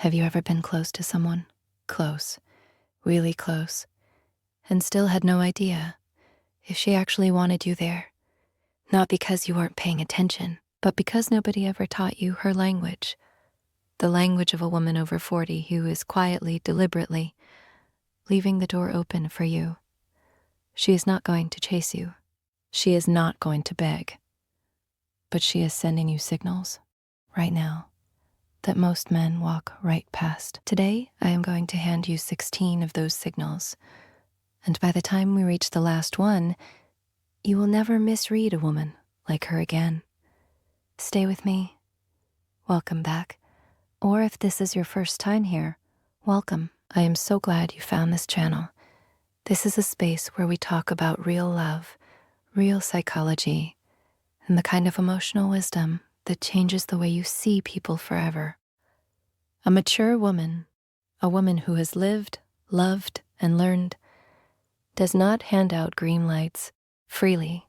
Have you ever been close to someone? Close, really close, and still had no idea if she actually wanted you there? Not because you weren't paying attention, but because nobody ever taught you her language. The language of a woman over 40 who is quietly, deliberately leaving the door open for you. She is not going to chase you. She is not going to beg. But she is sending you signals right now that most men walk right past. Today, I am going to hand you 16 of those signals. And by the time we reach the last one, you will never misread a woman like her again. Stay with me. Welcome back. Or if this is your first time here, welcome. I am so glad you found this channel. This is a space where we talk about real love, real psychology, and the kind of emotional wisdom that changes the way you see people forever. A mature woman, a woman who has lived, loved, and learned, does not hand out green lights freely.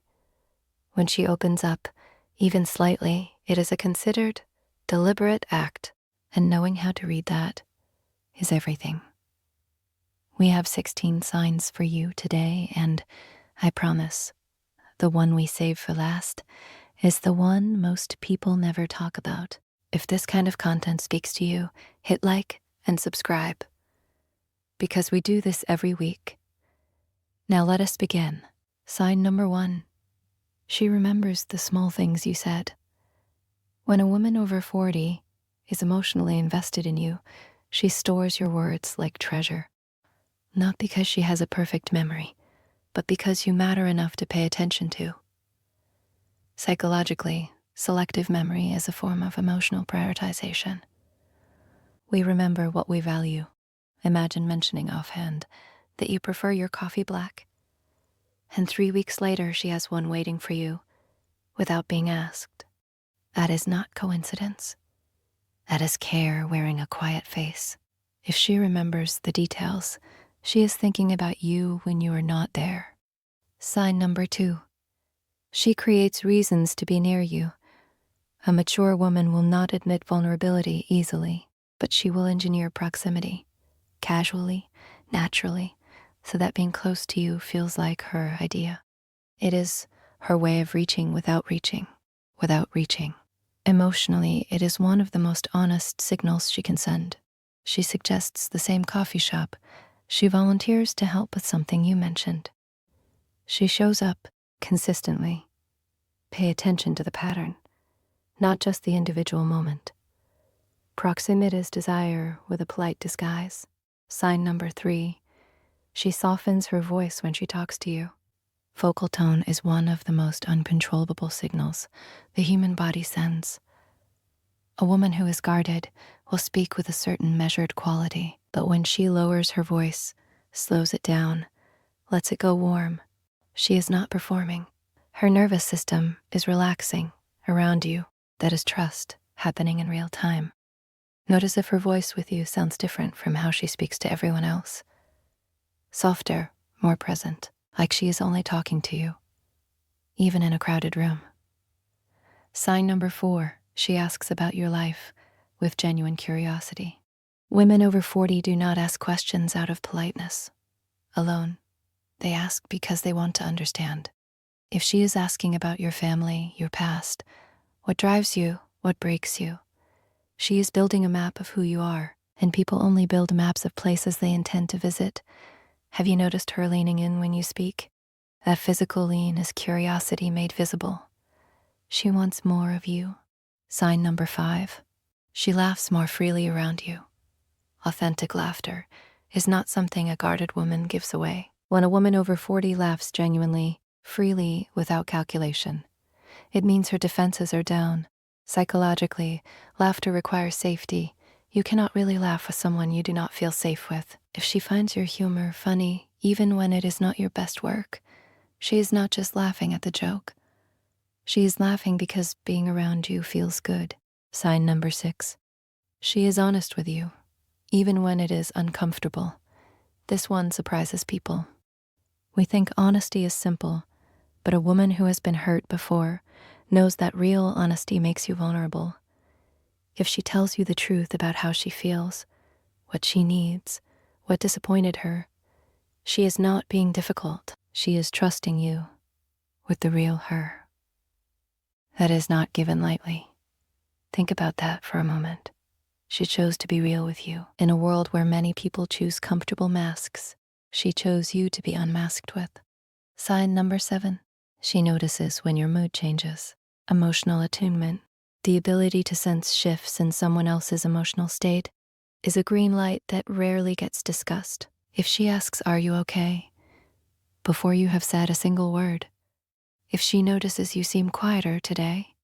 When she opens up, even slightly, it is a considered, deliberate act, and knowing how to read that is everything. We have 16 signs for you today, and I promise, the one we save for last is the one most people never talk about. If this kind of content speaks to you, hit like and subscribe, because we do this every week. Now let us begin. Sign number 1. She remembers the small things you said. When a woman over 40 is emotionally invested in you, she stores your words like treasure. Not because she has a perfect memory, but because you matter enough to pay attention to. Psychologically, selective memory is a form of emotional prioritization. We remember what we value. Imagine mentioning offhand that you prefer your coffee black, and 3 weeks later she has one waiting for you without being asked. That is not coincidence. That is care wearing a quiet face. If she remembers the details, she is thinking about you when you are not there. Sign number 2. She creates reasons to be near you. A mature woman will not admit vulnerability easily, but she will engineer proximity, casually, naturally, so that being close to you feels like her idea. It is her way of reaching without reaching, without reaching. Emotionally, it is one of the most honest signals she can send. She suggests the same coffee shop. She volunteers to help with something you mentioned. She shows up consistently. Pay attention to the pattern, not just the individual moment. Proximate is desire with a polite disguise. Sign number 3. She softens her voice when she talks to you. Vocal tone is one of the most uncontrollable signals the human body sends. A woman who is guarded will speak with a certain measured quality, but when she lowers her voice, slows it down, lets it go warm, she is not performing. Her nervous system is relaxing around you. That is trust happening in real time. Notice if her voice with you sounds different from how she speaks to everyone else. Softer, more present, like she is only talking to you, even in a crowded room. Sign number 4, she asks about your life with genuine curiosity. Women over 40 do not ask questions out of politeness alone. They ask because they want to understand. If she is asking about your family, your past, what drives you, what breaks you, she is building a map of who you are, and people only build maps of places they intend to visit. Have you noticed her leaning in when you speak? That physical lean is curiosity made visible. She wants more of you. Sign number 5. She laughs more freely around you. Authentic laughter is not something a guarded woman gives away. When a woman over 40 laughs genuinely, freely, without calculation, it means her defenses are down. Psychologically, laughter requires safety. You cannot really laugh with someone you do not feel safe with. If she finds your humor funny, even when it is not your best work, she is not just laughing at the joke. She is laughing because being around you feels good. Sign number 6. She is honest with you, even when it is uncomfortable. This one surprises people. We think honesty is simple, but a woman who has been hurt before knows that real honesty makes you vulnerable. If she tells you the truth about how she feels, what she needs, what disappointed her, she is not being difficult. She is trusting you with the real her. That is not given lightly. Think about that for a moment. She chose to be real with you. In a world where many people choose comfortable masks, she chose you to be unmasked with. Sign number 7. She notices when your mood changes. Emotional attunement, the ability to sense shifts in someone else's emotional state, is a green light that rarely gets discussed. If she asks, "Are you okay?" before you have said a single word, if she notices you seem quieter today,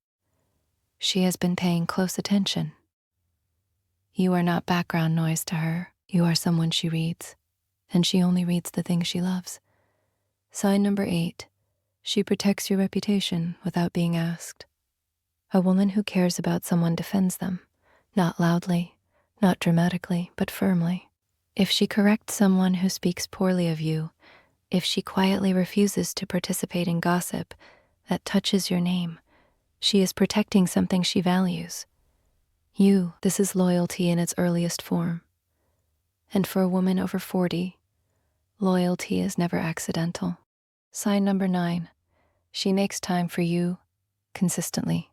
she has been paying close attention. You are not background noise to her. You are someone she reads, and she only reads the things she loves. Sign number 8. She protects your reputation without being asked. A woman who cares about someone defends them, not loudly, not dramatically, but firmly. If she corrects someone who speaks poorly of you, if she quietly refuses to participate in gossip that touches your name, she is protecting something she values. This is loyalty in its earliest form. And for a woman over 40, loyalty is never accidental. Sign number 9. She makes time for you consistently.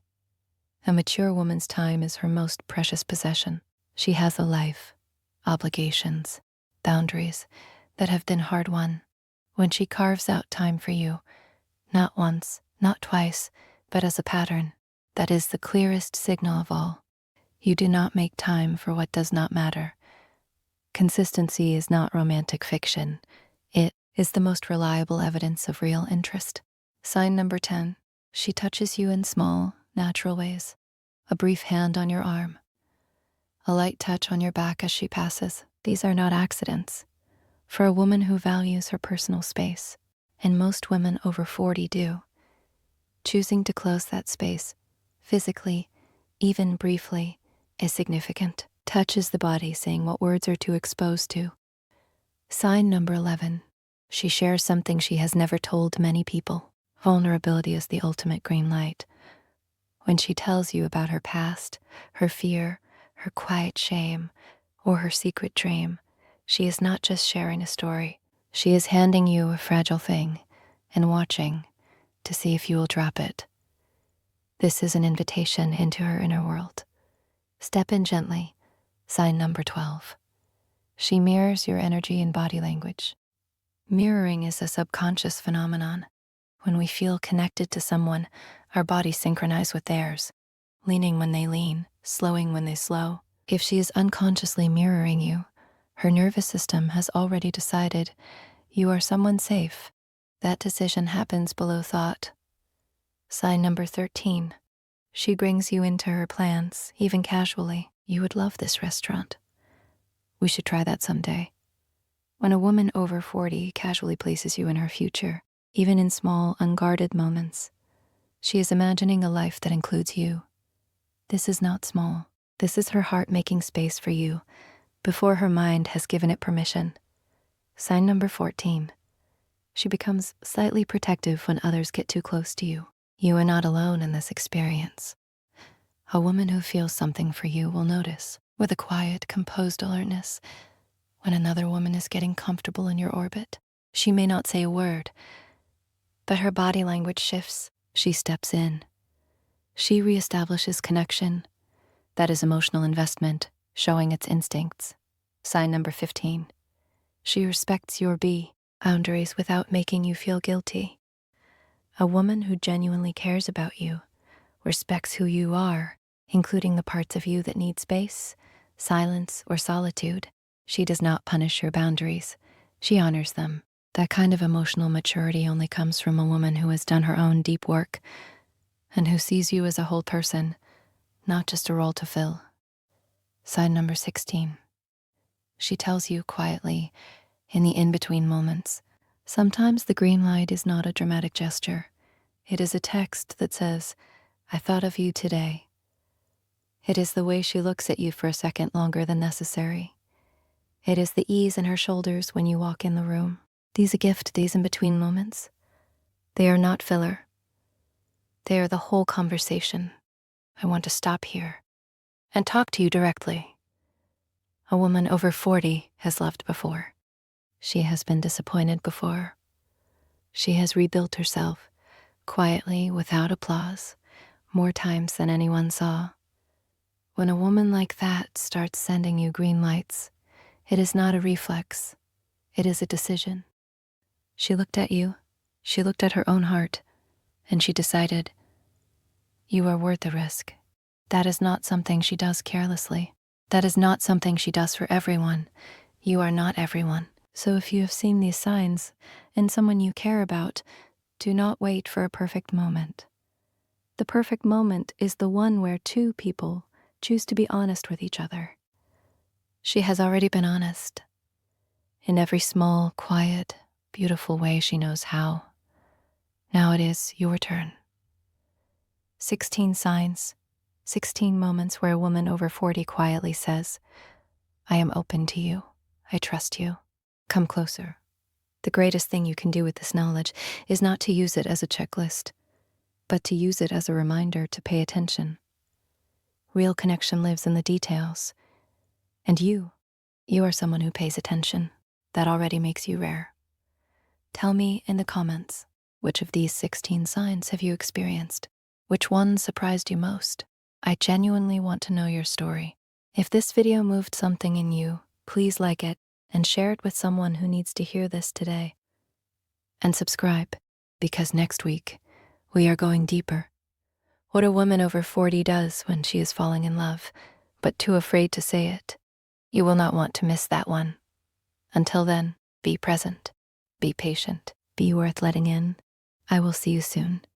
A mature woman's time is her most precious possession. She has a life, obligations, boundaries that have been hard won. When she carves out time for you, not once, not twice, but as a pattern, that is the clearest signal of all. You do not make time for what does not matter. Consistency is not romantic fiction. It is the most reliable evidence of real interest. Sign number 10. She touches you in small, natural ways. A brief hand on your arm, a light touch on your back as she passes. These are not accidents. For a woman who values her personal space, and most women over 40 do, choosing to close that space, physically, even briefly, is significant. Touch is the body saying what words are too exposed to. Sign number 11. She shares something she has never told many people. Vulnerability is the ultimate green light. When she tells you about her past, her fear, her quiet shame, or her secret dream, she is not just sharing a story. She is handing you a fragile thing and watching to see if you will drop it. This is an invitation into her inner world. Step in gently. Sign number 12. She mirrors your energy and body language. Mirroring is a subconscious phenomenon. When we feel connected to someone, our bodies synchronize with theirs, leaning when they lean, slowing when they slow. If she is unconsciously mirroring you, her nervous system has already decided you are someone safe. That decision happens below thought. Sign number 13. She brings you into her plans, even casually. You would love this restaurant. We should try that someday. When a woman over 40 casually places you in her future, even in small, unguarded moments, she is imagining a life that includes you. This is not small. This is her heart making space for you before her mind has given it permission. Sign number 14. She becomes slightly protective when others get too close to you. You are not alone in this experience. A woman who feels something for you will notice, with a quiet, composed alertness, when another woman is getting comfortable in your orbit. She may not say a word, but her body language shifts. She steps in. She reestablishes connection. That is emotional investment, showing its instincts. Sign number 15. She respects your boundaries without making you feel guilty. A woman who genuinely cares about you respects who you are, including the parts of you that need space, silence, or solitude. She does not punish your boundaries. She honors them. That kind of emotional maturity only comes from a woman who has done her own deep work and who sees you as a whole person, not just a role to fill. Sign number 16. She tells you quietly, in the in-between moments. Sometimes the green light is not a dramatic gesture. It is a text that says, "I thought of you today." It is the way she looks at you for a second longer than necessary. It is the ease in her shoulders when you walk in the room. These in-between moments, they are not filler. They are the whole conversation. I want to stop here. and talk to you directly. A woman over 40 has loved before. She has been disappointed before. She has rebuilt herself, quietly, without applause, more times than anyone saw. When a woman like that starts sending you green lights, it is not a reflex, it is a decision. She looked at you, she looked at her own heart, and she decided, you are worth the risk. That is not something she does carelessly. That is not something she does for everyone. You are not everyone. So if you have seen these signs in someone you care about, do not wait for a perfect moment. The perfect moment is the one where two people choose to be honest with each other. She has already been honest. In every small, quiet, beautiful way she knows how. Now it is your turn. 16 signs, 16 moments where a woman over 40 quietly says, I am open to you. I trust you. Come closer. The greatest thing you can do with this knowledge is not to use it as a checklist, but to use it as a reminder to pay attention. Real connection lives in the details. And you are someone who pays attention. That already makes you rare. Tell me in the comments, which of these 16 signs have you experienced? Which one surprised you most? I genuinely want to know your story. If this video moved something in you, please like it and share it with someone who needs to hear this today. And subscribe, because next week, we are going deeper. What a woman over 40 does when she is falling in love, but too afraid to say it. You will not want to miss that one. Until then, be present, be patient, be worth letting in. I will see you soon.